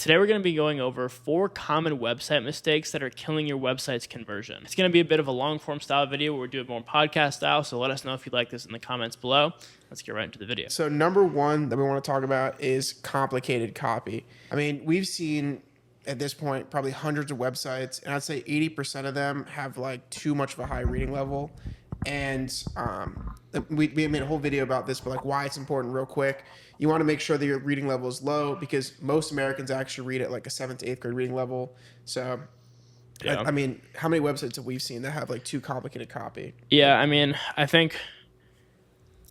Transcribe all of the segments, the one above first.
Today we're going to be going over 4 common website mistakes that are killing your website's conversion. It's going to be a bit of a long form style video where we do it more podcast style, so let us know if you like this in the comments below. Let's get right into the video. So number one that we want to talk about is complicated copy. I mean, we've seen at this point probably hundreds of websites, and I'd say 80% of them have like too much of a high reading level. And we made a whole video about this, but like why it's important real quick. You want to make sure that your reading level is low because most Americans actually read at like a 7th to 8th grade reading level. So, yeah. I mean, how many websites have we seen that have like too complicated copy? Yeah, I mean, I think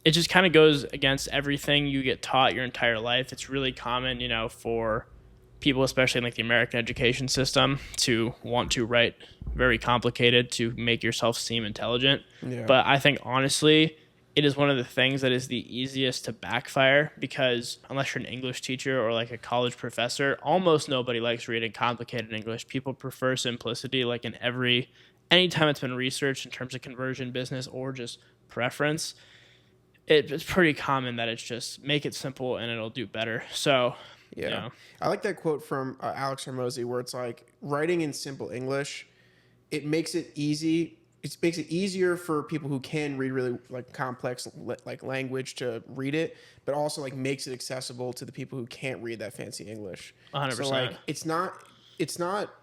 it just kind of goes against everything you get taught your entire life. It's really common, for people, especially in like the American education system, to want to write very complicated to make yourself seem intelligent. Yeah. But I think honestly, it is one of the things that is the easiest to backfire because unless you're an English teacher or like a college professor, almost nobody likes reading complicated English. People prefer simplicity, like in anytime it's been researched in terms of conversion, business, or just preference. It's pretty common that it's just make it simple and it'll do better. So, yeah. I like that quote from Alex Hormozy where it's like writing in simple English, it makes it easy. It makes it easier for people who can read really like complex like language to read it, but also like makes it accessible to the people who can't read that fancy English. 100%. So like it's not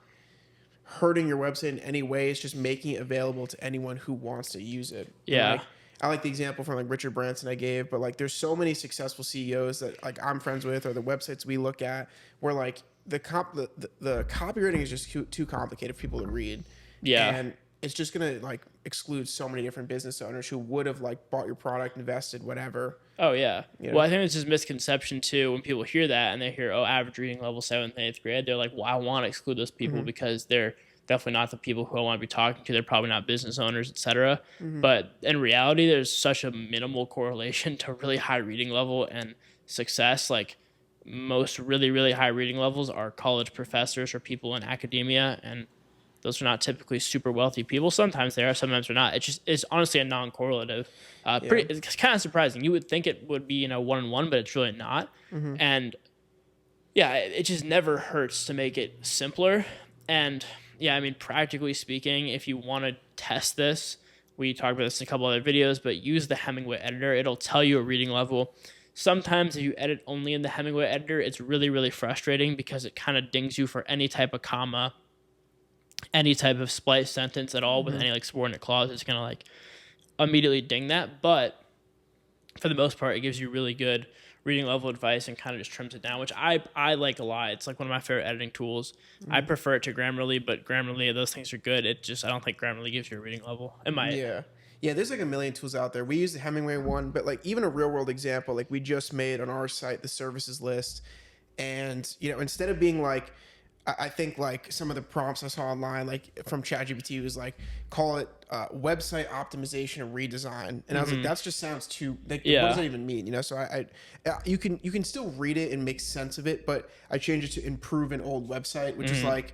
hurting your website in any way. It's just making it available to anyone who wants to use it. Yeah. Like, I like the example from like Richard Branson I gave, but like there's so many successful CEOs that like I'm friends with or the websites we look at where like the copywriting is just too complicated for people to read. Yeah. And it's just going to like exclude so many different business owners who would have like bought your product, invested, whatever. Oh, yeah. You know? Well, I think it's just misconception, too, when people hear that and they hear, average reading level 7th and 8th grade, they're like, well, I want to exclude those people because they're definitely not the people who I want to be talking to. They're probably not business owners, etc. But in reality, there's such a minimal correlation to really high reading level and success. Like most really, really high reading levels are college professors or people in academia, and those are not typically super wealthy people. Sometimes they are, sometimes they're not. It's honestly a non-correlative. It's kind of surprising. You would think it would be 1-on-1, but it's really not. And yeah, it just never hurts to make it simpler. And yeah, I mean, practically speaking, if you want to test this, we talked about this in a couple other videos, but use the Hemingway editor. It'll tell you a reading level. Sometimes if you edit only in the Hemingway editor, it's really, really frustrating because it kind of dings you for any type of comma, any type of splice sentence at all with any like subordinate clause. It's going to like immediately ding that. But for the most part, it gives you really good reading level advice and kind of just trims it down, which I like a lot. It's like one of my favorite editing tools. I prefer it to Grammarly, but Grammarly, those things are good. I don't think Grammarly gives you a reading level. It might. Yeah, there's like a million tools out there. We use the Hemingway one, but like even a real world example, like we just made on our site, the services list. And, instead of being like, I think like some of the prompts I saw online, like from ChatGPT, was like, call it website optimization and redesign. And I was like, that just sounds too, like, what does that even mean? So you can still read it and make sense of it, but I changed it to improve an old website, which is like,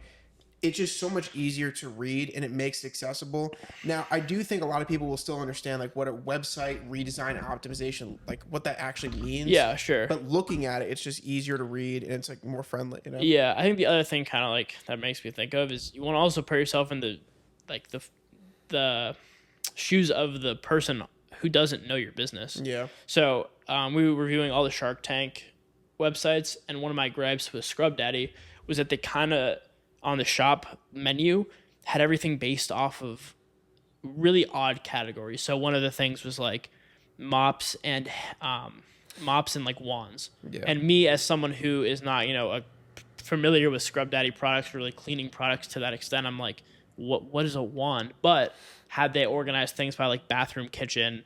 it's just so much easier to read and it makes it accessible. Now, I do think a lot of people will still understand like what a website redesign optimization, like what that actually means. Yeah, sure. But looking at it, it's just easier to read and it's like more friendly, Yeah, I think the other thing kind of like that makes me think of is you want to also put yourself in the shoes of the person who doesn't know your business. Yeah. So we were reviewing all the Shark Tank websites, and one of my gripes with Scrub Daddy was that they kind of on the shop menu had everything based off of really odd categories. So one of the things was like mops and like wands. Yeah. And me as someone who is not, familiar with Scrub Daddy products, really cleaning products to that extent, I'm like, what is a wand? But had they organized things by like bathroom, kitchen,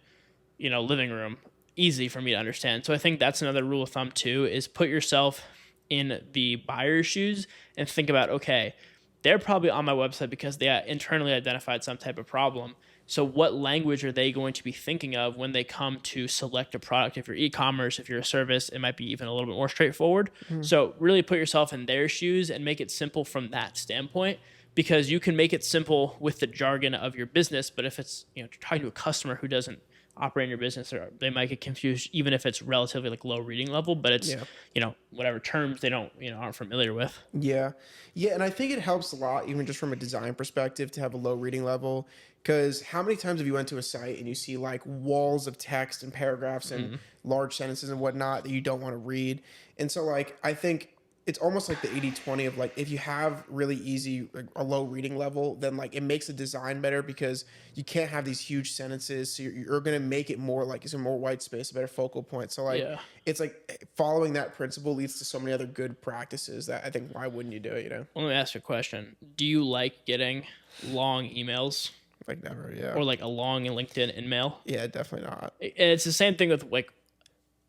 living room, easy for me to understand. So I think that's another rule of thumb too, is put yourself in the buyer's shoes and think about, okay, they're probably on my website because they internally identified some type of problem. So what language are they going to be thinking of when they come to select a product? If you're e-commerce, if you're a service, it might be even a little bit more straightforward. So really put yourself in their shoes and make it simple from that standpoint, because you can make it simple with the jargon of your business. But if it's, talking to a customer who doesn't operating your business, or they might get confused even if it's relatively like low reading level, but it's, Yeah. whatever terms they don't, aren't familiar with. Yeah. Yeah. And I think it helps a lot, even just from a design perspective, to have a low reading level. Because how many times have you went to a site and you see like walls of text and paragraphs and large sentences and whatnot that you don't want to read? And so, like, I think it's almost like the 80/20 of like, if you have really easy, like, a low reading level, then like it makes the design better because you can't have these huge sentences. So you're going to make it more like it's a more white space, a better focal point. So, like, Yeah. it's like following that principle leads to so many other good practices that I think, why wouldn't you do it, Well, let me ask you a question. Do you like getting long emails Like, never, yeah. or like a long LinkedIn in-mail? Yeah, definitely not. And it's the same thing with like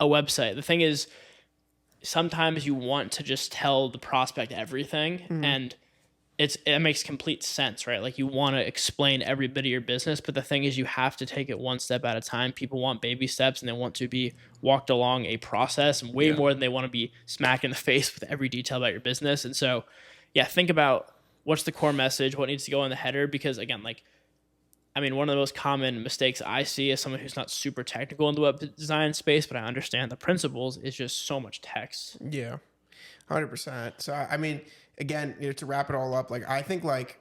a website. The thing is, sometimes you want to just tell the prospect everything, and it makes complete sense, right? Like, you want to explain every bit of your business, but the thing is, you have to take it one step at a time. People want baby steps, and they want to be walked along a process way more than they want to be smacked in the face with every detail about your business. And so, yeah, think about what's the core message, what needs to go in the header, because again, like, I mean, one of the most common mistakes I see as someone who's not super technical in the web design space, but I understand the principles, is just so much text. Yeah, 100%. So I mean, again, to wrap it all up, like, I think like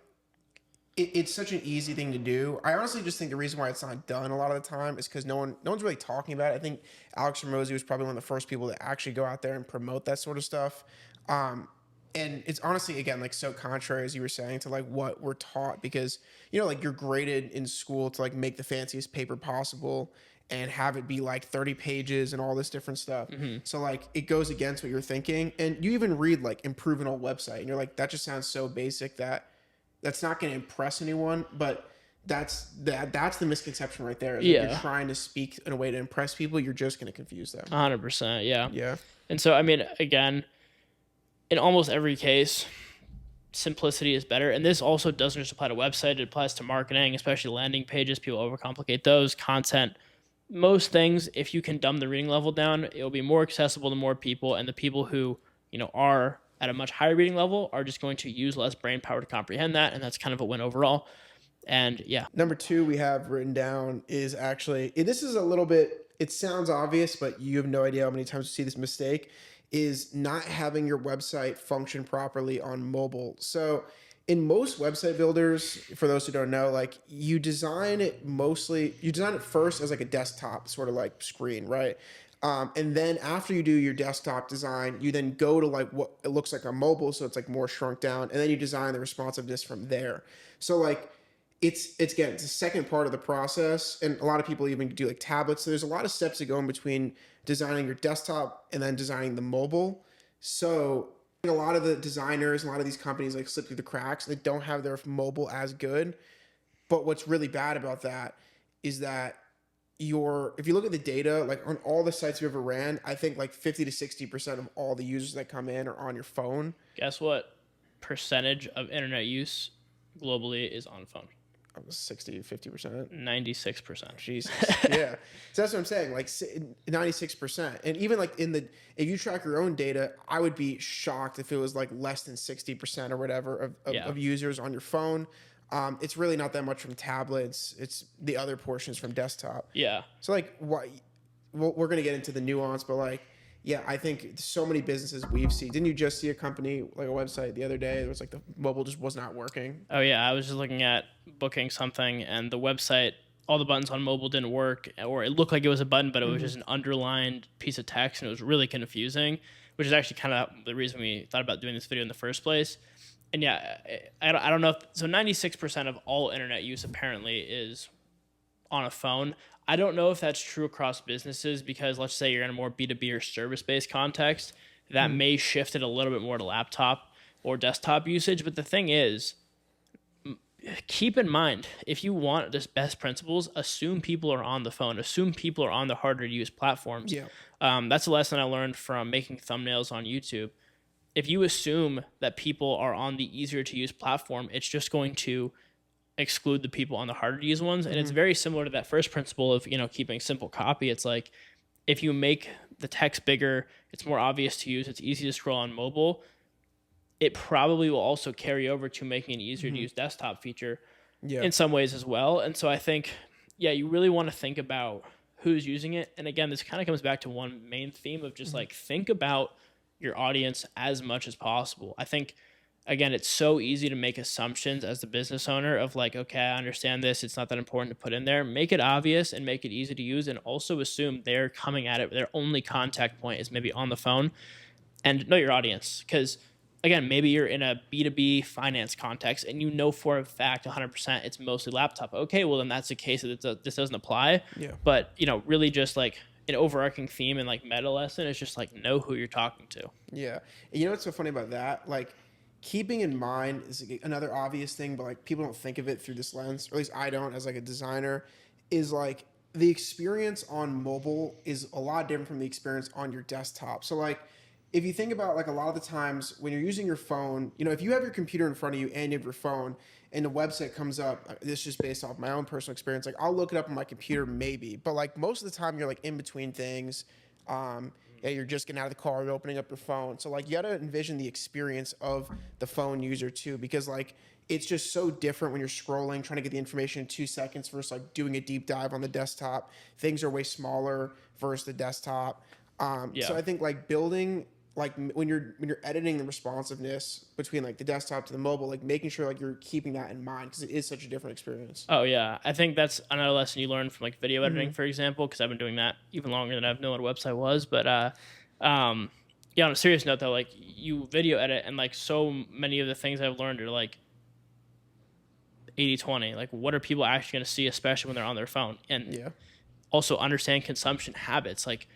it's such an easy thing to do. I honestly just think the reason why it's not done a lot of the time is because no one's really talking about it. I think Alex Ramosi was probably one of the first people to actually go out there and promote that sort of stuff. And it's honestly, again, like, so contrary, as you were saying, to like what we're taught, because like, you're graded in school to like make the fanciest paper possible and have it be like 30 pages and all this different stuff. So like, it goes against what you're thinking. And you even read like improve an old website and you're like, that just sounds so basic that that's not going to impress anyone. But that's the misconception right there. Is that you're trying to speak in a way to impress people, you're just going to confuse them. 100%. Yeah. Yeah. And so, I mean, again, in almost every case, simplicity is better. And this also doesn't just apply to website. It applies to marketing, especially landing pages. People overcomplicate those. Content, most things, if you can dumb the reading level down, it'll be more accessible to more people. And the people who, are at a much higher reading level are just going to use less brain power to comprehend that. And that's kind of a win overall. And yeah. Number 2 we have written down is actually, this is a little bit, it sounds obvious, but you have no idea how many times you see this mistake, is not having your website function properly on mobile. So in most website builders, for those who don't know, like, you design it first as like a desktop sort of like screen, right? And then after you do your desktop design, you then go to like what it looks like on mobile, so it's like more shrunk down, and then you design the responsiveness from there. So like, it's again, it's the second part of the process, and a lot of people even do like tablets. So there's a lot of steps that go in between designing your desktop and then designing the mobile. So a lot of the designers, a lot of these companies like slip through the cracks. They don't have their mobile as good. But what's really bad about that is that if you look at the data, like on all the sites you've ever ran, I think like 50 to 60% of all the users that come in are on your phone. Guess what percentage of internet use globally is on phone? 60, 50%. 96%. Jesus. Yeah. So that's what I'm saying. Like 96%. And even like if you track your own data, I would be shocked if it was like less than 60% or whatever of users on your phone. It's really not that much from tablets. It's the other portions from desktop. Yeah. So like, why? Well, we're going to get into the nuance, but like, yeah, I think so many businesses we've seen. Didn't you just see a company, like a website the other day? It was like the mobile just was not working. Oh yeah, I was just looking at booking something, and the website, all the buttons on mobile didn't work, or it looked like it was a button, but it was just an underlined piece of text, and it was really confusing, which is actually kind of the reason we thought about doing this video in the first place. And yeah, I don't know. So 96% of all internet use apparently is on a phone. I don't know if that's true across businesses, because let's say you're in a more B2B or service-based context, that may shift it a little bit more to laptop or desktop usage. But the thing is, keep in mind, if you want this best principles, assume people are on the phone, assume people are on the harder to use platforms. Yeah. That's a lesson I learned from making thumbnails on YouTube. If you assume that people are on the easier to use platform, it's just going to exclude the people on the harder to use ones. And it's very similar to that first principle of, keeping simple copy. It's like, if you make the text bigger, it's more obvious to use, it's easy to scroll on mobile, it probably will also carry over to making an easier to use desktop feature in some ways as well. And so I think, you really want to think about who's using it. And again, this kind of comes back to one main theme of just like think about your audience as much as possible. I think again, it's so easy to make assumptions as the business owner of like, okay, I understand this. It's not that important to put in there. Make it obvious and make it easy to use, and also assume they're coming at it. Their only contact point is maybe on the phone, and know your audience. Because again, maybe you're in a B2B finance context and you know for a fact 100% it's mostly laptop. Okay, well then that's the case that this doesn't apply. Yeah. But really just like an overarching theme and like meta lesson is just like know who you're talking to. Yeah. And you know what's so funny about that? Like, keeping in mind is another obvious thing, but like people don't think of it through this lens, or at least I don't as like a designer, is like the experience on mobile is a lot different from the experience on your desktop. So like if you think about like a lot of the times when you're using your phone, if you have your computer in front of you and you have your phone and the website comes up, this is just based off my own personal experience, like I'll look it up on my computer maybe, but like most of the time you're like in between things. Yeah, you're just getting out of the car, you're opening up your phone. So like you gotta envision the experience of the phone user too, because like it's just so different when you're scrolling, trying to get the information in 2 seconds versus like doing a deep dive on the desktop. Things are way smaller versus the desktop. So I think like building like when you're editing the responsiveness between like the desktop to the mobile, like making sure like you're keeping that in mind because it is such a different experience. Oh yeah, I think that's another lesson you learn from like video editing, for example, because I've been doing that even longer than I've known what a website was. But yeah, on a serious note though, like you video edit and like so many of the things I've learned are like 80-20. Like what are people actually going to see, especially when they're on their phone? And also understand consumption habits. Like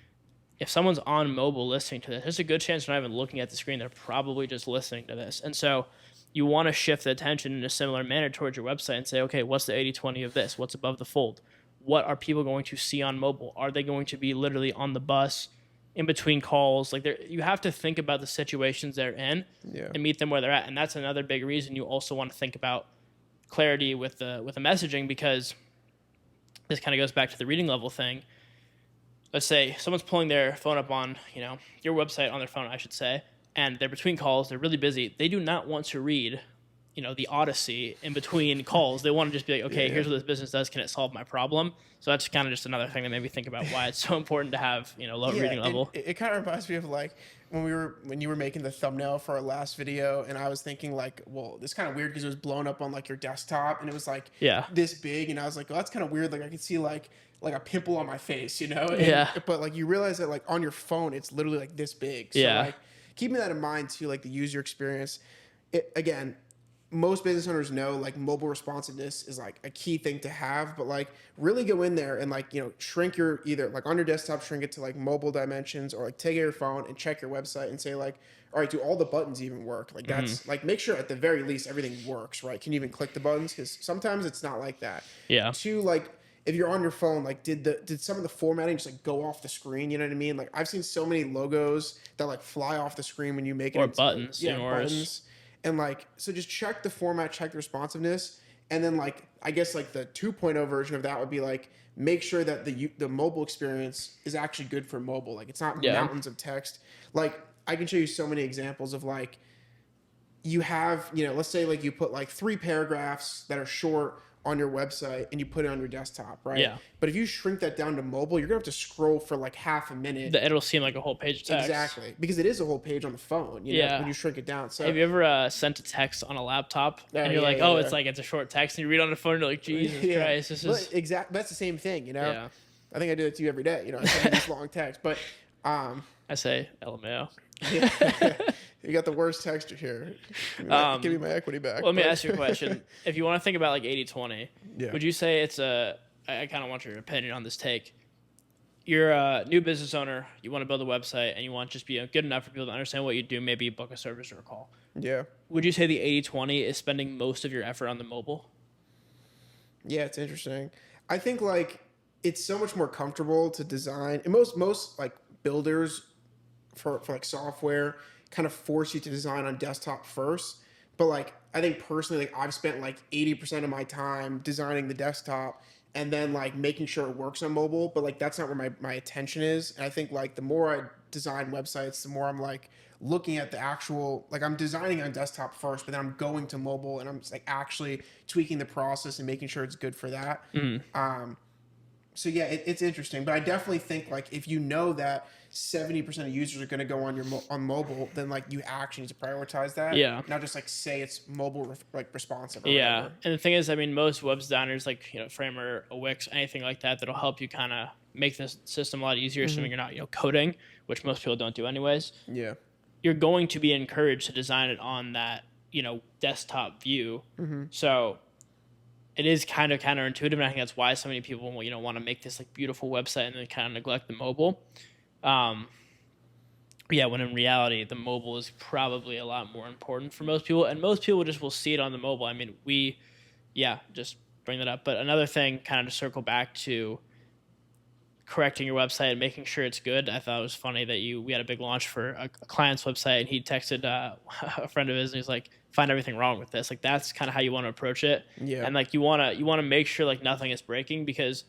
if someone's on mobile listening to this, there's a good chance they're not even looking at the screen. They're probably just listening to this. And so you want to shift the attention in a similar manner towards your website and say, okay, what's the 80-20 of this? What's above the fold? What are people going to see on mobile? Are they going to be literally on the bus, in between calls? Like you have to think about the situations they're in and meet them where they're at. And that's another big reason you also want to think about clarity with the messaging, because this kind of goes back to the reading level thing. Let's say someone's pulling their phone up on, your website on their phone, I should say, and they're between calls, they're really busy. They do not want to read, the Odyssey in between calls. They want to just be like, okay, here's what this business does. Can it solve my problem? So that's kind of just another thing that made me think about why it's so important to have, low reading level. It kind of reminds me of like when you were making the thumbnail for our last video, and I was thinking like, well, this kind of weird because it was blown up on like your desktop and it was like this big, and I was like, well, that's kind of weird. Like I could see like a pimple on my face, But like you realize that like on your phone, it's literally like this big. So like keeping that in mind too, like the user experience. Again, most business owners know like mobile responsiveness is like a key thing to have, but like really go in there and like, shrink your either like on your desktop, shrink it to like mobile dimensions, or like take your phone and check your website and say like, all right, do all the buttons even work? Like that's like, make sure at the very least everything works, right? Can you even click the buttons? Because sometimes it's not like that. Yeah. Two, like if you're on your phone, like did some of the formatting just like go off the screen? You know what I mean? Like I've seen so many logos that like fly off the screen when you make it. Or buttons. Buttons. And like, so just check the format, check the responsiveness. And then like, I guess like the 2.0 version of that would be like, make sure that the mobile experience is actually good for mobile. Like it's not mountains of text. Like I can show you so many examples of like, you have, let's say like you put like 3 paragraphs that are short on your website and you put it on your desktop, right? Yeah. But if you shrink that down to mobile, you're gonna have to scroll for like half a minute. It'll seem like a whole page of text. Exactly, because it is a whole page on the phone. When you shrink it down. So have you ever sent a text on a laptop and you're like, it's a short text, and you read on the phone and you're like, Jesus Christ, this is exactly. That's the same thing, Yeah. I think I do it to you every day. I send you this long text, but I say LMAO. You got the worst texture here. Give me my equity back. Well, let me ask you a question. If you want to think about like 80-20, would you say it's I kind of want your opinion on this take. You're a new business owner, you want to build a website, and you want to just be good enough for people to understand what you do, maybe book a service or a call. Yeah. Would you say the 80-20 is spending most of your effort on the mobile? Yeah, it's interesting. I think like it's so much more comfortable to design, and most like builders for like software kind of force you to design on desktop first. But like I think personally, like I've spent like 80% of my time designing the desktop and then like making sure it works on mobile, but like that's not where my attention is. And I think like the more I design websites, the more I'm like looking at the actual, like I'm designing on desktop first, but then I'm going to mobile and I'm like actually tweaking the process and making sure it's good for that. So yeah, it's interesting, but I definitely think like if you know that 70% of users are going to go on on mobile, then like you actually need to prioritize that, Yeah. not just like say it's mobile like responsive or Yeah. whatever. And the thing is, I mean, most web designers, like, Framer, a Wix, anything like that, that'll help you kind of make this system a lot easier. So when you're not, coding, which most people don't do anyways, Yeah. you're going to be encouraged to design it on that, desktop view. So it is kind of counterintuitive, and I think that's why so many people, want to make this like beautiful website and then kind of neglect the mobile. Um, yeah, when in reality, the mobile is probably a lot more important for most people, and most people just will see it on the mobile. I mean, just bring that up. But another thing, kind of to circle back to correcting your website and making sure it's good. I thought it was funny that we had a big launch for a client's website, and he texted a friend of his, and he's like, "Find everything wrong with this." Like that's kind of how you want to approach it. Yeah. And like you want to make sure like nothing is breaking, because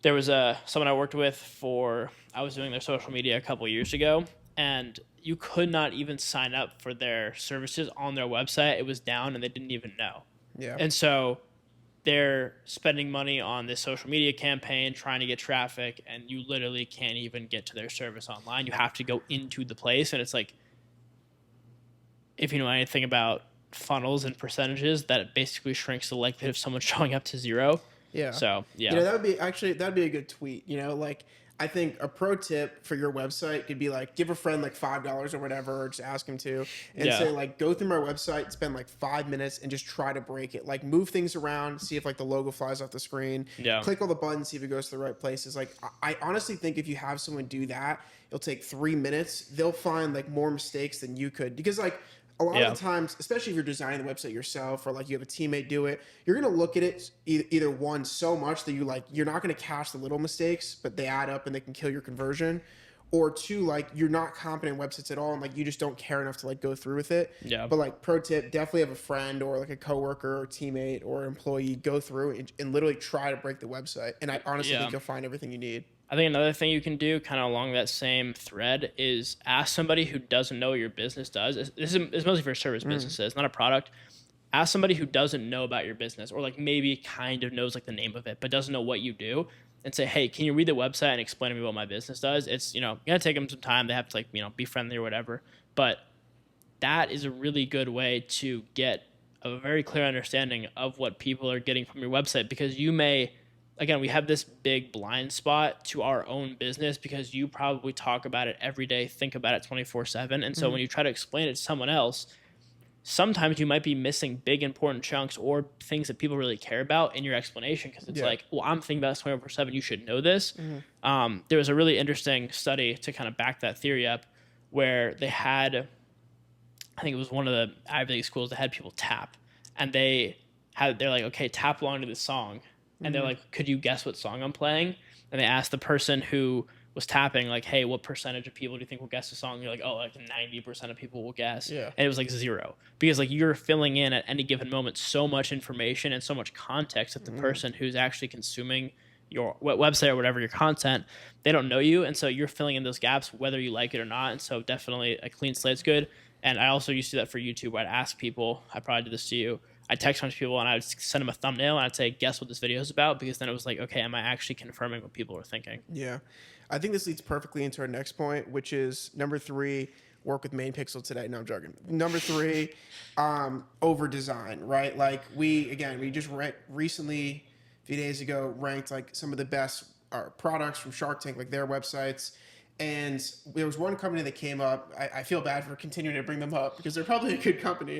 there was someone I worked with I was doing their social media a couple years ago, and you could not even sign up for their services on their website. It was down, and they didn't even know. Yeah. And so they're spending money on this social media campaign trying to get traffic, and you literally can't even get to their service online. You have to go into the place, and it's like, if you know anything about funnels and percentages, that basically shrinks the likelihood of someone showing up to zero. Yeah. So yeah. That'd be a good tweet. Like I think a pro tip for your website could be like give a friend like $5 or whatever, or just ask him to, and say like go through my website, spend like 5 minutes, and just try to break it. Like move things around, see if like the logo flies off the screen. Yeah. Click all the buttons, see if it goes to the right places. Like I honestly think if you have someone do that, it'll take 3 minutes. They'll find like more mistakes than you could, because like a lot of the times, especially if you're designing the website yourself or like you have a teammate do it, you're going to look at it either one so much that you're not going to catch the little mistakes, but they add up and they can kill your conversion. Or two, like you're not competent in websites at all, and like you just don't care enough to like go through with it. Yeah. But like pro tip, definitely have a friend or like a coworker or teammate or employee go through and literally try to break the website. And I honestly think you'll find everything you need. I think another thing you can do, kind of along that same thread, is ask somebody who doesn't know what your business does. This is mostly for service businesses, not a product. Ask somebody who doesn't know about your business, or like maybe kind of knows like the name of it, but doesn't know what you do, and say, "Hey, can you read the website and explain to me what my business does?" It's you gotta take them some time. They have to like be friendly or whatever, but that is a really good way to get a very clear understanding of what people are getting from your website, because you may. Again, we have this big blind spot to our own business because you probably talk about it every day, think about it 24/7. And so when you try to explain it to someone else, sometimes you might be missing big important chunks or things that people really care about in your explanation, because it's like, well, I'm thinking about this 24/7. You should know this. There was a really interesting study to kind of back that theory up, where they had, I think it was one of the Ivy League schools that had people tap, and they're like, okay, tap along to this song. And they're like, could you guess what song I'm playing? And they asked the person who was tapping, like, hey, what percentage of people do you think will guess the song? And you're like, oh, like 90% of people will guess. Yeah. And it was like 0. Because like you're filling in at any given moment so much information and so much context that the person who's actually consuming your website or whatever, your content, they don't know you. And so you're filling in those gaps whether you like it or not. And so definitely a clean slate's good. And I also used to do that for YouTube, where I'd ask people, I probably did this to you, I'd text a bunch of people and I'd send them a thumbnail and I'd say, guess what this video is about? Because then it was like, okay, am I actually confirming what people are thinking? Yeah. I think this leads perfectly into our next point, which is number 3, work with Main Pixel today. No, I'm joking. Number 3, over design, right? Like we just recently, a few days ago, ranked like some of the best products from Shark Tank, like their websites. And there was one company that came up. I feel bad for continuing to bring them up because they're probably a good company,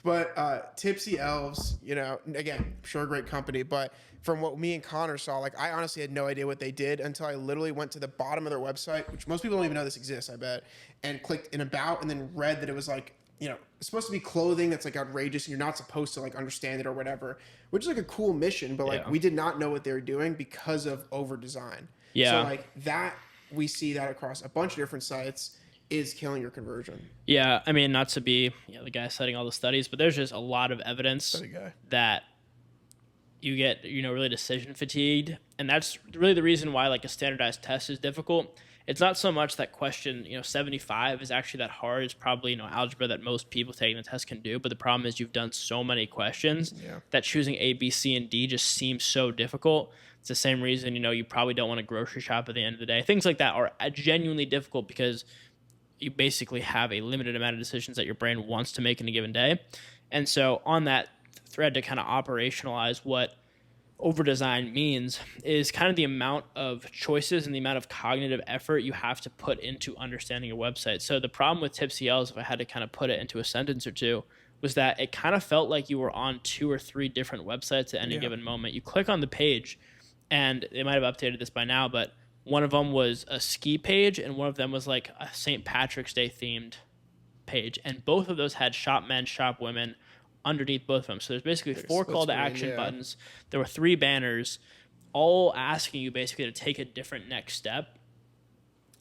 But Tipsy Elves, again, I'm sure a great company. But from what me and Connor saw, like I honestly had no idea what they did until I literally went to the bottom of their website, which most people don't even know this exists, I bet, and clicked in about and then read that it was like, it's supposed to be clothing that's like outrageous and you're not supposed to like understand it or whatever, which is like a cool mission. But like we did not know what they were doing because of over design. Yeah. So like that. We see that across a bunch of different sites is killing your conversion. Yeah, I mean, not to be the guy citing all the studies, but there's just a lot of evidence that you get, really decision fatigued. And that's really the reason why like a standardized test is difficult, it's not so much that question, 75 is actually that hard. It's probably, algebra that most people taking the test can do. But the problem is you've done so many questions that choosing A, B, C, and D just seems so difficult. It's the same reason, you probably don't want to grocery shop at the end of the day. Things like that are genuinely difficult because you basically have a limited amount of decisions that your brain wants to make in a given day. And so on that thread, to kind of operationalize what over design means is kind of the amount of choices and the amount of cognitive effort you have to put into understanding your website. So the problem with Tipsy L's, if I had to kind of put it into a sentence or two, was that it kind of felt like you were on 2 or 3 different websites at any given moment. You click on the page, and they might have updated this by now, but one of them was a ski page, and one of them was like a St. Patrick's Day themed page. And both of those had shop men, shop women underneath both of them. So there's basically 4 call to action buttons. There were 3 banners, all asking you basically to take a different next step.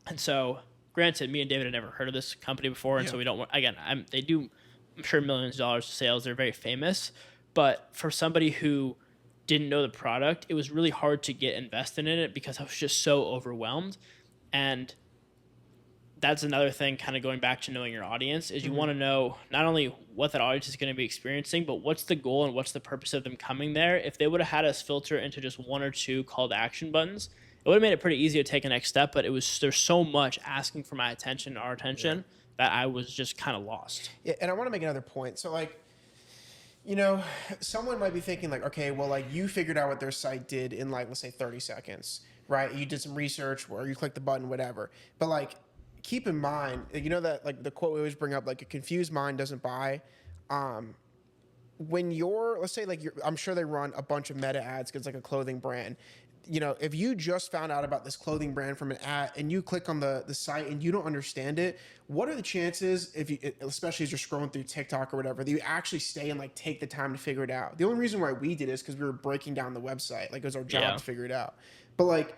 And so, granted, me and David had never heard of this company before, and so we don't. Again, they do, I'm sure, millions of dollars of sales. They're very famous, but for somebody who didn't know the product, it was really hard to get invested in it because I was just so overwhelmed. And that's another thing, kind of going back to knowing your audience, is you want to know not only what that audience is going to be experiencing, but what's the goal and what's the purpose of them coming there. If they would have had us filter into just 1 or 2 call to action buttons, it would have made it pretty easy to take a next step. But there's so much asking for my attention, our attention, that I was just kind of lost. Yeah, and I want to make another point. So someone might be thinking like, okay, well, like you figured out what their site did in like, let's say 30 seconds, right? You did some research or you clicked the button, whatever. But like, keep in mind, that like the quote we always bring up, like a confused mind doesn't buy. When let's say like I'm sure they run a bunch of meta ads because it's like a clothing brand. If you just found out about this clothing brand from an ad and you click on the site and you don't understand it, what are the chances, especially as you're scrolling through TikTok or whatever, that you actually stay and like take the time to figure it out? The only reason why we did it is because we were breaking down the website. Like it was our job to figure it out. But like,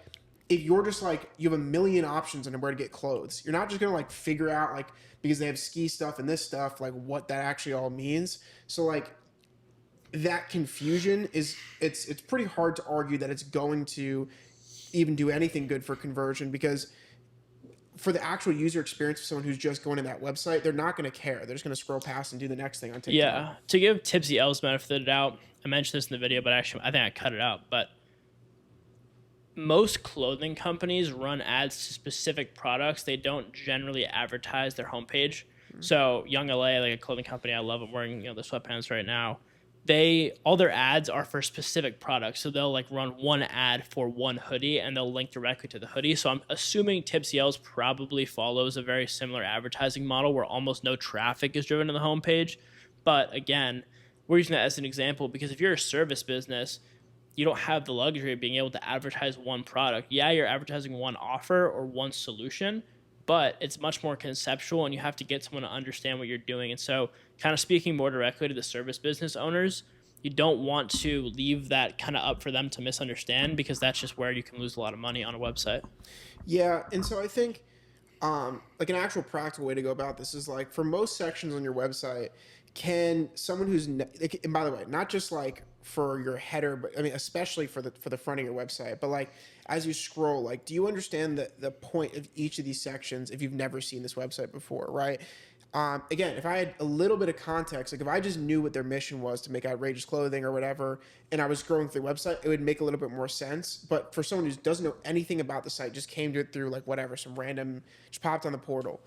if you're just like, you have a million options on where to get clothes, you're not just going to like figure out like, because they have ski stuff and this stuff, like what that actually all means. So like, that confusion it's pretty hard to argue that it's going to even do anything good for conversion, because for the actual user experience of someone who's just going to that website, they're not going to care. They're just going to scroll past and do the next thing on TikTok. Yeah. To give Tipsy L's benefit of the doubt, I mentioned this in the video, but actually I think I cut it out. But most clothing companies run ads to specific products. They don't generally advertise their homepage. So Young LA, like a clothing company, I love. I'm wearing the sweatpants right now. All their ads are for specific products. So they'll like run one ad for one hoodie and they'll link directly to the hoodie. So I'm assuming Tipsy L's probably follows a very similar advertising model where almost no traffic is driven to the homepage. But again, we're using that as an example because if you're a service business, you don't have the luxury of being able to advertise one product. Yeah, you're advertising one offer or one solution, but it's much more conceptual and you have to get someone to understand what you're doing. And so kind of speaking more directly to the service business owners, you don't want to leave that kind of up for them to misunderstand, because that's just where you can lose a lot of money on a website. Yeah, and so I think like an actual practical way to go about this is like for most sections on your website, can someone who's and by the way, not just like for your header, but I mean especially for the front of your website, but like as you scroll, like do you understand the point of each of these sections if you've never seen this website before, right? Again, if I had a little bit of context, like if I just knew what their mission was to make outrageous clothing or whatever, and I was scrolling through the website, it would make a little bit more sense. But for someone who doesn't know anything about the site, just came to it through like whatever, some random, just popped on the portal,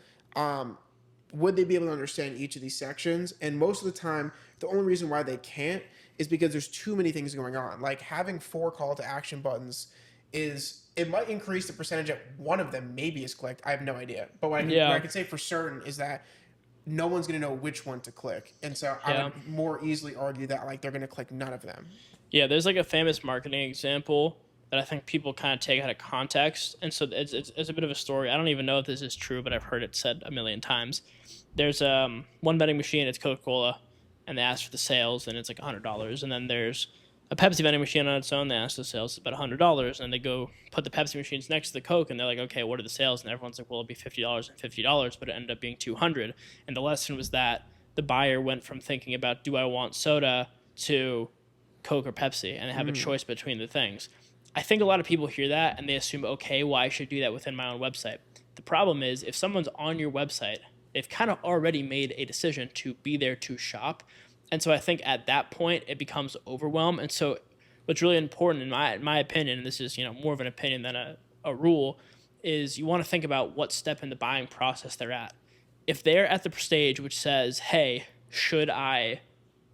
would they be able to understand each of these sections? And most of the time, the only reason why they can't is because there's too many things going on. Like having 4 call to action buttons it might increase the percentage that one of them maybe is clicked. I have no idea. But what I can say for certain is that no one's going to know which one to click. And so I would more easily argue that like they're going to click none of them. Yeah, there's like a famous marketing example that I think people kind of take out of context. And so it's a bit of a story. I don't even know if this is true, but I've heard it said a million times. There's one vending machine, it's Coca-Cola, and they ask for the sales, and it's like $100. And then there's a Pepsi vending machine on its own, they ask the sales, it's about $100. And they go put the Pepsi machines next to the Coke, and they're like, okay, what are the sales? And everyone's like, well, it'll be $50 and $50, but it ended up being $200. And the lesson was that the buyer went from thinking about, do I want soda, to Coke or Pepsi, and they have a choice between the things. I think a lot of people hear that and they assume, okay, well, I should do that within my own website. The problem is if someone's on your website, they've kind of already made a decision to be there to shop. And so I think at that point it becomes overwhelm. And so what's really important in my opinion, and this is, more of an opinion than a rule, is you want to think about what step in the buying process they're at. If they're at the stage which says, hey, should I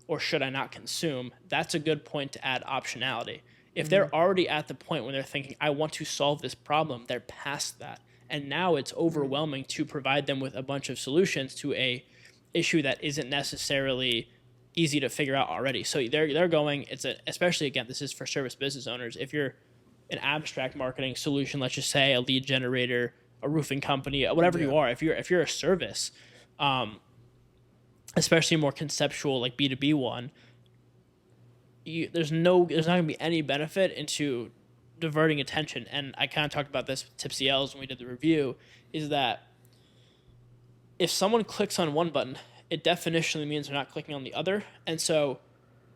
or should I not consume, that's a good point to add optionality. If they're already at the point when they're thinking, I want to solve this problem, they're past that. And now it's overwhelming to provide them with a bunch of solutions to a issue that isn't necessarily easy to figure out already. So they're going, especially again, this is for service business owners. If you're an abstract marketing solution, let's just say a lead generator, a roofing company, whatever you are, if you're a service, especially a more conceptual like B2B one, there's not going to be any benefit into diverting attention. And I kind of talked about this with Tipsy L's when we did the review, is that if someone clicks on one button, it definitionally means they're not clicking on the other. And so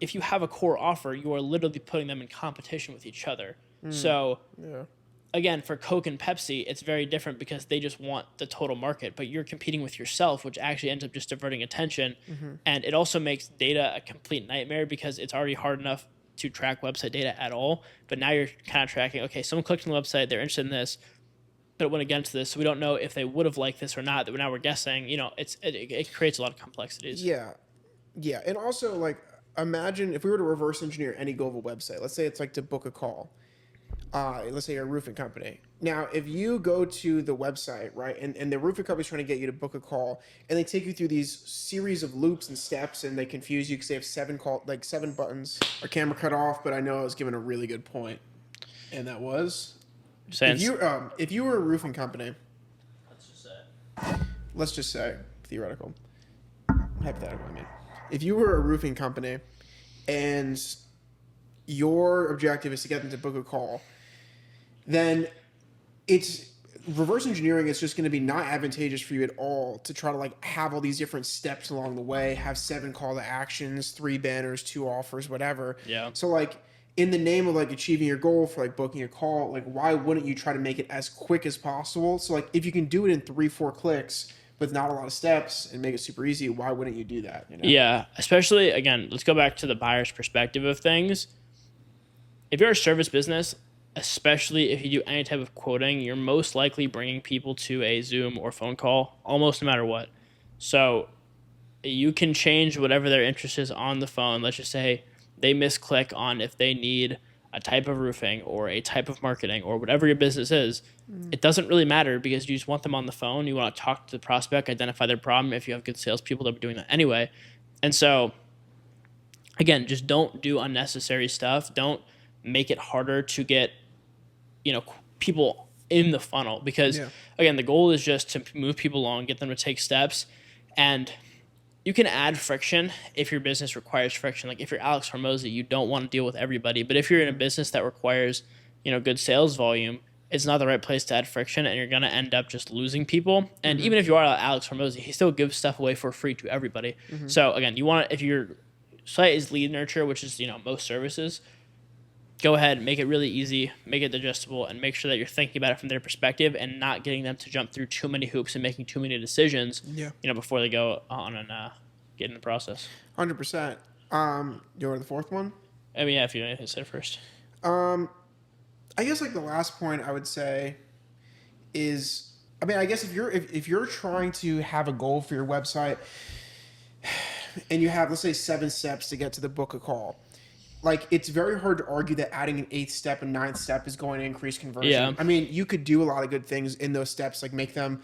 if you have a core offer, you are literally putting them in competition with each other. So again, for Coke and Pepsi, it's very different because they just want the total market, but you're competing with yourself, which actually ends up just diverting attention. And it also makes data a complete nightmare because it's already hard enough to track website data at all. But now you're kind of tracking, okay, someone clicked on the website, they're interested in this, but it went against this. So we don't know if they would have liked this or not. Now we're guessing, it creates a lot of complexities. Yeah. Yeah. And also, like, imagine if we were to reverse engineer any goal of a website, let's say it's like to book a call. Let's say you're a roofing company. Now, if you go to the website, right, and the roofing company's trying to get you to book a call, and they take you through these series of loops and steps, and they confuse you because they have 7 buttons. Our camera cut off, but I know I was given a really good point, and that was if you were a roofing company. Let's just say theoretical, hypothetical. I mean, if you were a roofing company, and your objective is to get them to book a call, then it's reverse engineering is just going to be not advantageous for you at all to try to like have all these different steps along the way, have 7 call to actions, 3 banners, 2 offers, whatever. Yeah. So like in the name of like achieving your goal for like booking a call, like why wouldn't you try to make it as quick as possible? So like if you can do it in 3-4 clicks with not a lot of steps and make it super easy, why wouldn't you do that? Yeah. Especially again, let's go back to the buyer's perspective of things. If you're a service business, especially if you do any type of quoting, you're most likely bringing people to a Zoom or phone call, almost no matter what. So you can change whatever their interest is on the phone. Let's just say they misclick on if they need a type of roofing or a type of marketing or whatever your business is. It doesn't really matter because you just want them on the phone. You want to talk to the prospect, identify their problem. If you have good salespeople, they'll be doing that anyway. And so, again, just don't do unnecessary stuff. Don't make it harder to get people in the funnel because again, the goal is just to move people along, get them to take steps, and you can add friction if your business requires friction. Like if you're Alex Hormozy, you don't want to deal with everybody, but if you're in a business that requires good sales volume, it's not the right place to add friction, and you're going to end up just losing people. And even if you are Alex Hormozy, he still gives stuff away for free to everybody. So again, you want, if your site is lead nurture, which is most services, go ahead, make it really easy, make it digestible, and make sure that you're thinking about it from their perspective and not getting them to jump through too many hoops and making too many decisions, before they go on and get in the process. 100%. You want the 4th one? I mean, if you want to say it first. I guess like the last point I would say is, I mean, I guess if you're trying to have a goal for your website and you have, let's say, 7 steps to get to the book a call, like it's very hard to argue that adding an 8th step and 9th step is going to increase conversion. Yeah. I mean, you could do a lot of good things in those steps, like make them,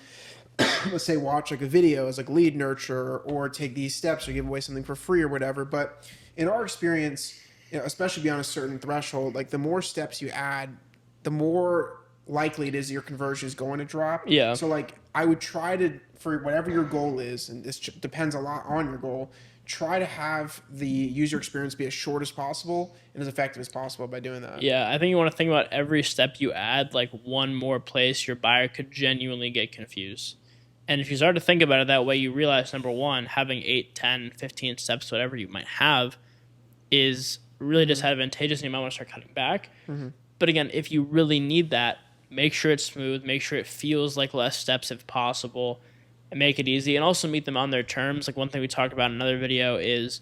let's say, watch like a video as like lead nurture, or take these steps or give away something for free or whatever. But in our experience, especially beyond a certain threshold, like the more steps you add, the more likely it is your conversion is going to drop. Yeah. So like I would try to, for whatever your goal is, and this depends a lot on your goal, try to have the user experience be as short as possible and as effective as possible by doing that. Yeah, I think you want to think about every step you add, like one more place your buyer could genuinely get confused. And if you start to think about it that way, you realize, number one, having 8, 10, 15 steps, whatever you might have, is really disadvantageous, and you might want to start cutting back. But again, if you really need that, make sure it's smooth, make sure it feels like less steps if possible, and make it easy. And also meet them on their terms. Like one thing we talked about in another video is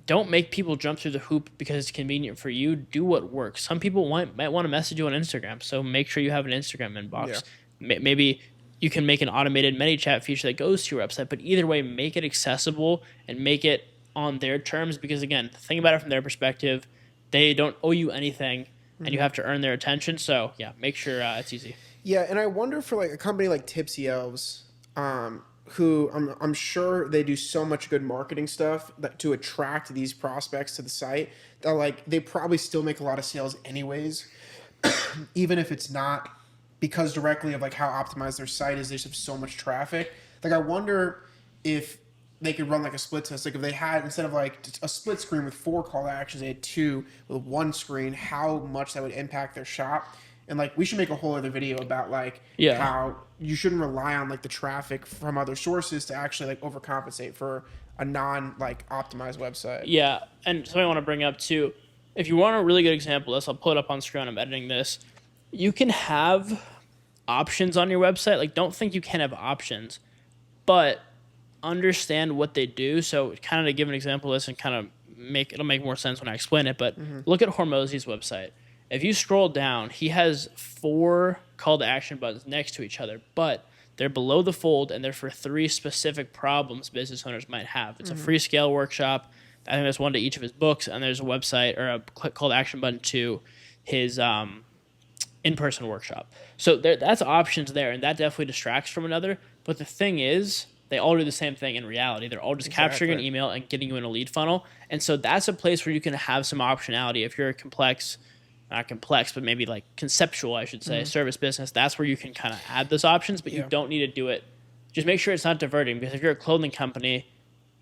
don't make people jump through the hoop because it's convenient for you. Do what works. Some people might want to message you on Instagram, so make sure you have an Instagram inbox. Yeah. Maybe you can make an automated ManyChat feature that goes to your website, but either way, make it accessible and make it on their terms because, again, think about it from their perspective. They don't owe you anything, and you have to earn their attention. So, yeah, make sure it's easy. Yeah, and I wonder for like a company like Tipsy Elves, who I'm sure they do so much good marketing stuff that to attract these prospects to the site that like they probably still make a lot of sales anyways, even if it's not because directly of like how optimized their site is. They just have so much traffic. Like I wonder if they could run like a split test. Like if they had, instead of like a split screen with 4 call to actions, they had 2 with 1 screen, how much that would impact their shop. And like we should make a whole other video about like how you shouldn't rely on like the traffic from other sources to actually like overcompensate for a non like optimized website. Yeah, and something I want to bring up too, if you want a really good example of this, I'll pull it up on screen. I'm editing this. You can have options on your website. Like don't think you can't have options, but understand what they do. So kind of to give an example of this and kind of it'll make more sense when I explain it, but look at Hormozi's website. If you scroll down, he has 4 call to action buttons next to each other, but they're below the fold and they're for 3 specific problems business owners might have. It's a free scale workshop. I think there's one to each of his books, and there's a website or a call to action button to his in-person workshop. So that's options there, and that definitely distracts from another. But the thing is, they all do the same thing in reality. They're all just capturing an email and getting you in a lead funnel. And so that's a place where you can have some optionality. If you're a not complex, but maybe like conceptual, I should say, service business, that's where you can kind of add those options, but you don't need to do it. Just make sure it's not diverting, because if you're a clothing company,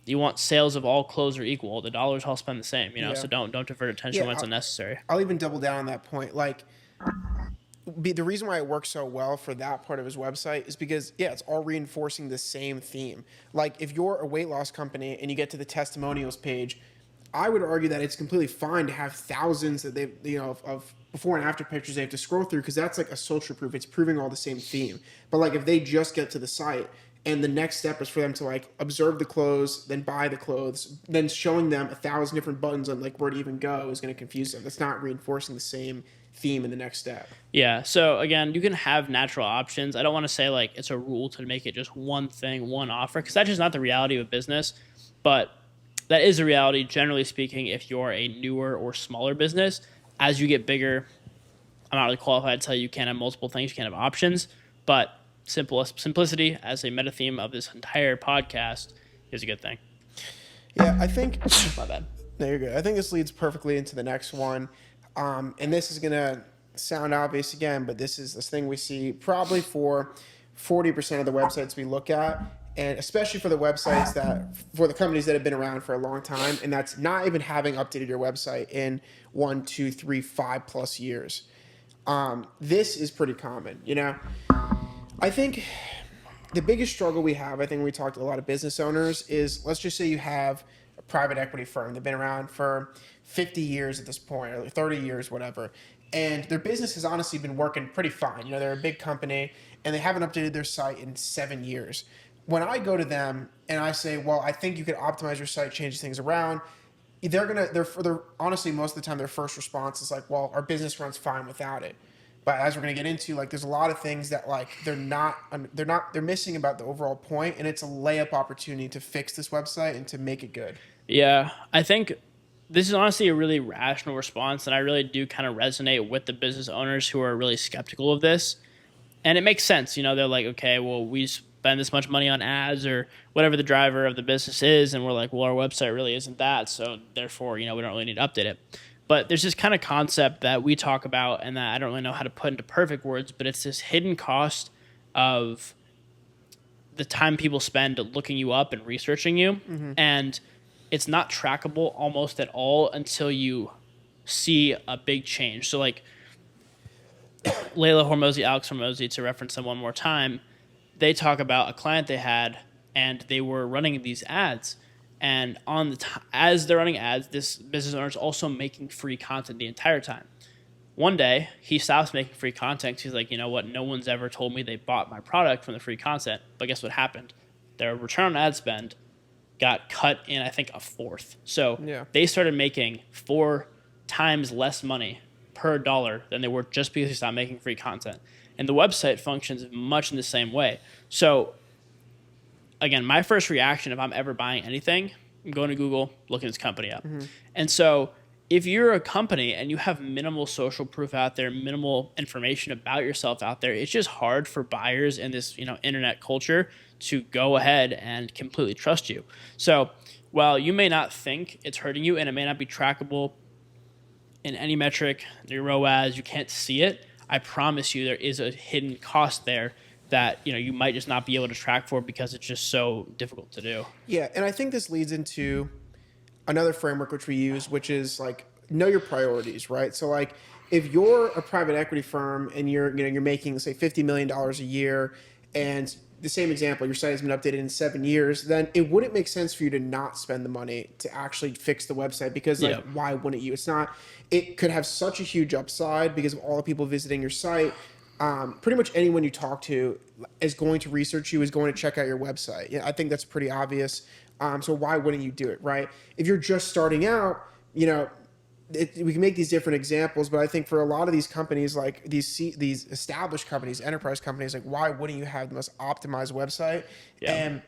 you want sales of all clothes are equal. The dollars all spend the same, so don't divert attention when it's unnecessary. I'll even double down on that point. Like, the reason why it works so well for that part of his website is because, it's all reinforcing the same theme. Like, if you're a weight loss company and you get to the testimonials page, I would argue that it's completely fine to have thousands that they, of before and after pictures they have to scroll through, because that's like a social proof. It's proving all the same theme. But like if they just get to the site and the next step is for them to like observe the clothes, then buy the clothes, then showing them 1,000 different buttons on like where to even go is going to confuse them. That's not reinforcing the same theme in the next step. Yeah. So again, you can have natural options. I don't want to say like it's a rule to make it just one thing, one offer, because that's just not the reality of business. But that is a reality, generally speaking, if you're a newer or smaller business. As you get bigger, I'm not really qualified to tell you can't have multiple things, you can't have options, but simplicity as a meta theme of this entire podcast is a good thing. Yeah, I think... My bad. No, you're good. I think this leads perfectly into the next one. And this is going to sound obvious again, but this is this thing we see probably for 40% of the websites we look at. And especially for the websites for the companies that have been around for a long time, and that's not even having updated your website in 1, 2, 3, 5+ years. This is pretty common, I think the biggest struggle we have, I think we talked to a lot of business owners, is let's just say you have a private equity firm. They've been around for 50 years at this point, or 30 years, whatever. And their business has honestly been working pretty fine. They're a big company, and they haven't updated their site in 7 years. When I go to them and I say, well, I think you could optimize your site, change things around, they're honestly, most of the time their first response is like, well, our business runs fine without it. But as we're going to get into, like, there's a lot of things that like they're missing about the overall point, and it's a layup opportunity to fix this website and to make it good. Yeah, I think this is honestly a really rational response, and I really do kind of resonate with the business owners who are really skeptical of this. And it makes sense, they're like, okay, well, we spend this much money on ads or whatever the driver of the business is, and we're like, well, our website really isn't that, so therefore, we don't really need to update it. But there's this kind of concept that we talk about and that I don't really know how to put into perfect words, but it's this hidden cost of the time people spend looking you up and researching you. Mm-hmm. And it's not trackable almost at all until you see a big change. So like Layla Hormozi, Alex Hormozi, to reference them one more time, they talk about a client they had, and they were running these ads. And as they're running ads, this business owner is also making free content the entire time. One day he stops making free content. He's like, you know what? No one's ever told me they bought my product from the free content. But guess what happened? Their return on ad spend got cut in, I think, a fourth. So Yeah. they started making 4 times less money per dollar than they were just because they stopped making free content. And the website functions much in the same way. So again, my first reaction if I'm ever buying anything, I'm going to Google, looking this company up. And so if you're a company and you have minimal social proof out there, minimal information about yourself out there, it's just hard for buyers in this, internet culture to go ahead and completely trust you. So while you may not think it's hurting you and it may not be trackable in any metric, your ROAS, you can't see it, I promise you there is a hidden cost there that you might just not be able to track for because it's just so difficult to do. Yeah, and I think this leads into another framework which we use, which is like know your priorities, right? So like if you're a private equity firm and you're making say $50 million a year, and the same example, your site has been updated in 7 years, then it wouldn't make sense for you to not spend the money to actually fix the website because why wouldn't you? It could have such a huge upside because of all the people visiting your site. Pretty much anyone you talk to is going to research you, is going to check out your website. Yeah, I think that's pretty obvious. So why wouldn't you do it, right? If you're just starting out, we can make these different examples, but I think for a lot of these companies, like these established companies, enterprise companies, like why wouldn't you have the most optimized website? Yeah. And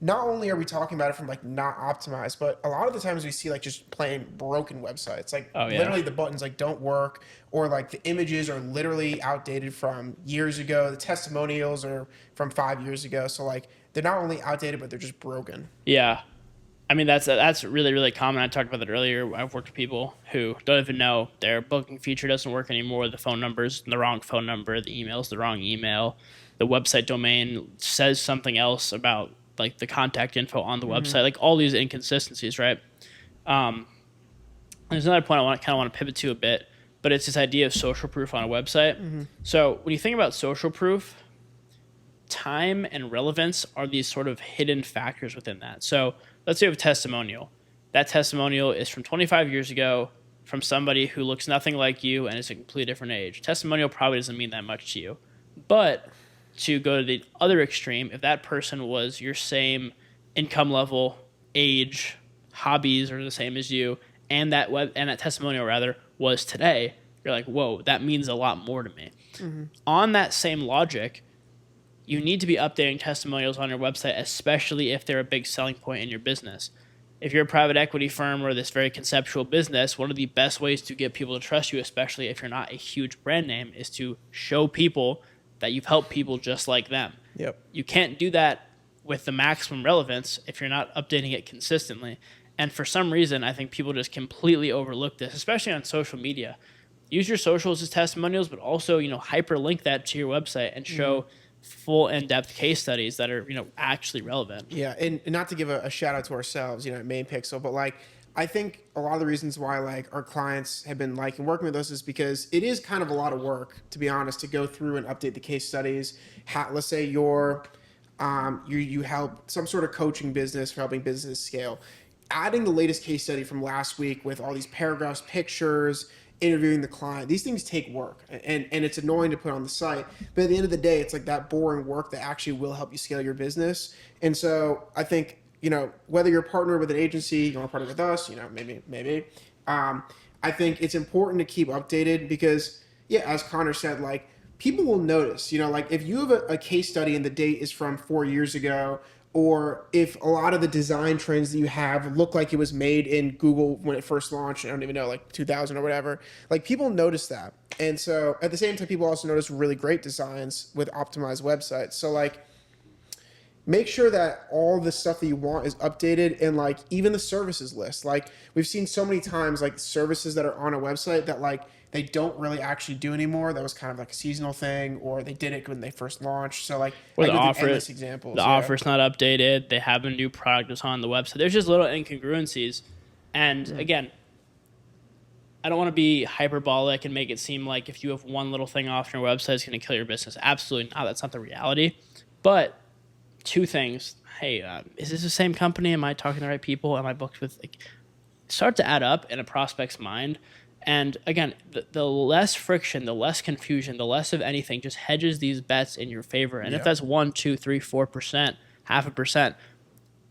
not only are we talking about it from like not optimized, but a lot of the times we see like just plain broken websites. Like literally the buttons like don't work, or like the images are literally outdated from years ago. The testimonials are from 5 years ago. So like they're not only outdated, but they're just broken. Yeah. I mean, that's really, really common. I talked about that earlier. I've worked with people who don't even know their booking feature doesn't work anymore. The phone number's the wrong phone number. The email's the wrong email. The website domain says something else about like the contact info on the website. Like all these inconsistencies, right? There's another point I kind of want to pivot to a bit, but it's this idea of social proof on a website. So when you think about social proof, time and relevance are these sort of hidden factors within that. So let's say you have a testimonial. That testimonial is from 25 years ago from somebody who looks nothing like you and is a completely different age. Testimonial probably doesn't mean that much to you. But to go to the other extreme, if that person was your same income level, age, hobbies are the same as you, and that testimonial rather was today, you're like, whoa, that means a lot more to me. On that same logic, you need to be updating testimonials on your website, especially if they're a big selling point in your business. If you're a private equity firm or this very conceptual business, one of the best ways to get people to trust you, especially if you're not a huge brand name, is to show people that you've helped people just like them. Yep. You can't do that with the maximum relevance if you're not updating it consistently. And for some reason, I think people just completely overlook this, especially on social media. Use your socials as testimonials, but also, hyperlink that to your website and show full in-depth case studies that are, actually relevant. Yeah, and not to give a shout out to ourselves, at Main Pixel, but like I think a lot of the reasons why like our clients have been liking working with us is because it is kind of a lot of work, to be honest, to go through and update the case studies. Let's say you help some sort of coaching business for helping business scale. Adding the latest case study from last week with all these paragraphs, pictures, interviewing the client, these things take work, and it's annoying to put on the site, but at the end of the day, it's like that boring work that actually will help you scale your business. And so I think whether you're a partner with an agency, you want to partner with us, maybe I think it's important to keep updated because as Connor said, like people will notice, like if you have a case study and the date is from 4 years ago, or if a lot of the design trends that you have look like it was made in Google when it first launched, I don't even know, like 2000 or whatever, like people notice that. And so at the same time, people also notice really great designs with optimized websites. So like make sure that all the stuff that you want is updated, and like even the services list. Like we've seen so many times like services that are on a website that like they don't really actually do anymore. That was kind of like a seasonal thing, or they did it when they first launched. So like or the offer's not updated. They have a new product that's on the website. There's just little incongruencies. And again, I don't want to be hyperbolic and make it seem like if you have one little thing off your website, it's going to kill your business. Absolutely not. That's not the reality. But two things. Hey, is this the same company? Am I talking to the right people? Am I booked with? Start to add up in a prospect's mind. And again, the less friction, the less confusion, the less of anything just hedges these bets in your favor. And if that's 1, 2, 3, 4%, 0.5%,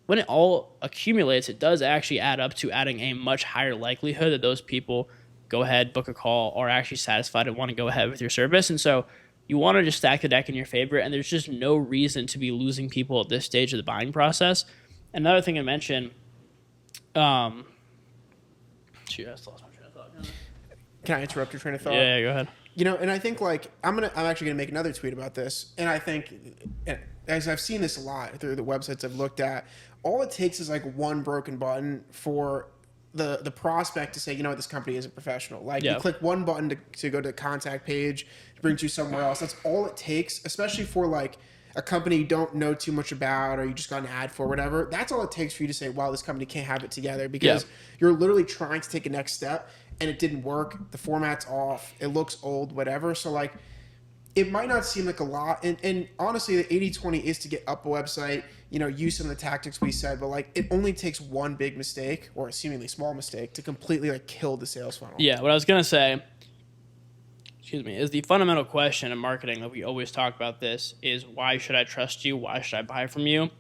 when it all accumulates, it does actually add up to adding a much higher likelihood that those people go ahead, book a call, or are actually satisfied and want to go ahead with your service. And so you want to just stack the deck in your favor, and there's just no reason to be losing people at this stage of the buying process. Another thing I mentioned, shoot, I just lost my train of thought. Can I interrupt your train of thought? Yeah, go ahead. You know, and I think like I'm actually gonna make another tweet about this, and I think, as I've seen this a lot through the websites I've looked at, all it takes is like one broken button for the prospect to say, you know what, this company isn't professional. Like you click one button to go to the contact page, to bring you somewhere else. That's all it takes, especially for like a company you don't know too much about, or you just got an ad for, whatever. That's all it takes for you to say, wow, this company can't have it together, because you're literally trying to take a next step and it didn't work. The format's off. It looks old, whatever. So like, it might not seem like a lot. And honestly, the 80-20 is to get up a website, you know, use some of the tactics we said, but like it only takes one big mistake, or a seemingly small mistake, to completely like kill the sales funnel. Yeah, what I was going to say, is the fundamental question in marketing that we always talk about this is, why should I trust you? Why should I buy from you?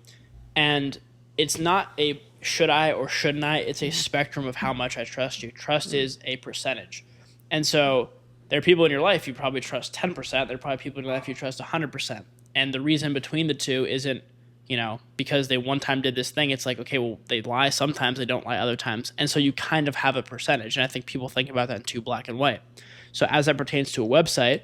And it's not a should I or shouldn't I, it's a spectrum of how much I trust you. Trust is a percentage. And so there are people in your life you probably trust 10%. There are probably people in your life you trust 100%. And the reason between the two isn't, you know, because they one time did this thing. It's like, okay, well, they lie sometimes, they don't lie other times. And so you kind of have a percentage. And I think people think about that in too black and white. So as that pertains to a website,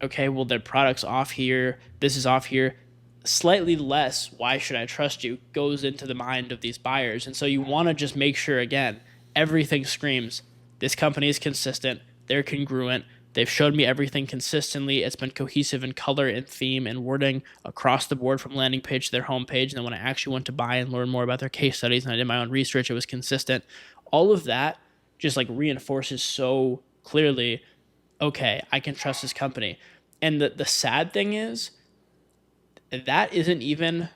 okay, well, their product's off here, this is off here. Slightly less, why should I trust you, goes into the mind of these buyers. And so you want to just make sure, again, everything screams, this company is consistent, they're congruent, they've showed me everything consistently, it's been cohesive in color and theme and wording across the board from landing page to their homepage. And then when I actually went to buy and learn more about their case studies and I did my own research, it was consistent. All of that just like reinforces so clearly, okay, I can trust this company. And the sad thing is, that isn't even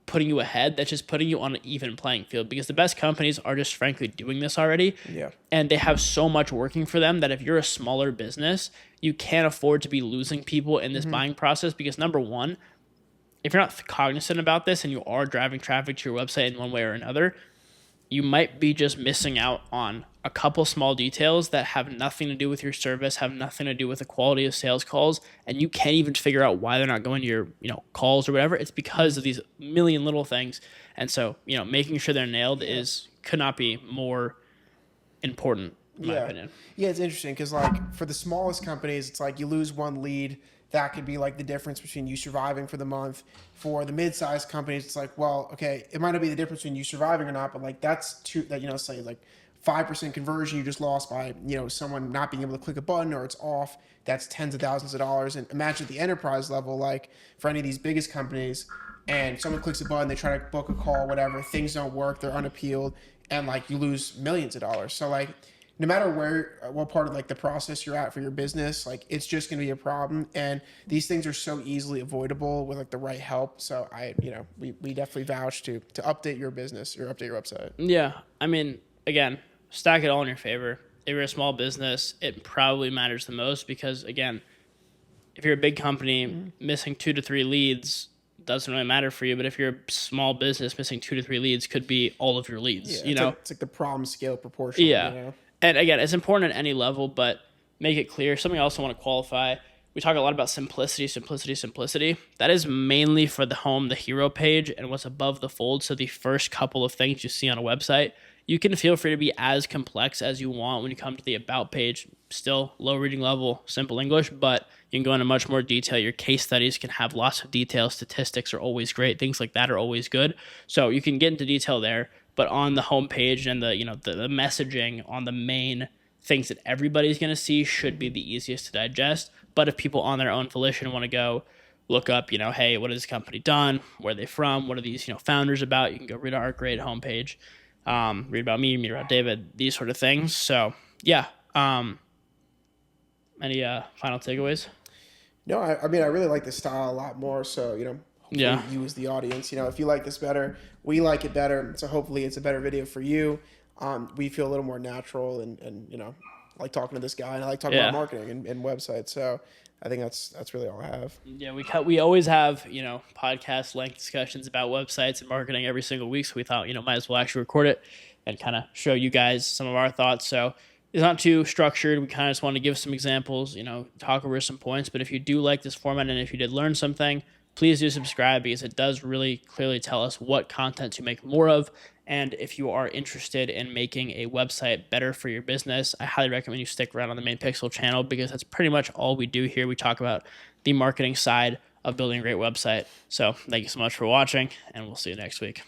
putting you ahead. That's just putting you on an even playing field, because the best companies are just frankly doing this already. Yeah. And they have so much working for them that if you're a smaller business, you can't afford to be losing people in this buying process, because number one, if you're not cognizant about this and you are driving traffic to your website in one way or another, you might be just missing out on a couple small details that have nothing to do with your service, have nothing to do with the quality of sales calls, and you can't even figure out why they're not going to your, you know, calls or whatever. It's because of these million little things. And so, you know, making sure they're nailed could not be more important, in my opinion. Yeah, it's interesting because like for the smallest companies, it's like you lose one lead, that could be like the difference between you surviving for the month. For the mid-sized companies, it's like, well, okay, it might not be the difference between you surviving or not, but like that's say like 5% conversion you just lost by, you know, someone not being able to click a button or it's off. That's tens of thousands of dollars. And imagine at the enterprise level, like for any of these biggest companies, and someone clicks a button, they try to book a call, whatever, things don't work, they're unappealed, and like you lose millions of dollars. So like, no matter what part of like the process you're at for your business, like it's just going to be a problem. And these things are so easily avoidable with like the right help. So we definitely vouch to update your business or update your website. Yeah. I mean, again, stack it all in your favor. If you're a small business, it probably matters the most, because again, if you're a big company, missing 2 to 3 leads doesn't really matter for you. But if you're a small business, missing 2 to 3 leads could be all of your leads. Yeah, it's like the problem scale proportion. Yeah. You know? And again, it's important at any level, but make it clear. Something I also want to qualify. We talk a lot about simplicity. That is mainly for the home, the hero page, and what's above the fold. So the first couple of things you see on a website, you can feel free to be as complex as you want when you come to the about page. Still low reading level, simple English, but you can go into much more detail. Your case studies can have lots of detail. Statistics are always great. Things like that are always good. So you can get into detail there. But on the homepage and the messaging on the main things that everybody's going to see should be the easiest to digest. But if people on their own volition want to go look up, hey, what has this company done? Where are they from? What are these, founders about? You can go read our great homepage, read about me, read about David, these sort of things. So yeah. Any final takeaways? No, I mean, I really like this style a lot more. So, hopefully you as the audience, if you like this better, we like it better. So hopefully it's a better video for you. We feel a little more natural and I like talking to this guy, and I like talking about marketing and websites. So I think that's really all I have. Yeah, we always have, podcast length discussions about websites and marketing every single week. So we thought, might as well actually record it and kind of show you guys some of our thoughts. So it's not too structured. We kind of just want to give some examples, talk over some points. But if you do like this format and if you did learn something, please do subscribe, because it does really clearly tell us what content to make more of. And if you are interested in making a website better for your business, I highly recommend you stick around on the Main Pixel channel, because that's pretty much all we do here. We talk about the marketing side of building a great website. So thank you so much for watching, and we'll see you next week.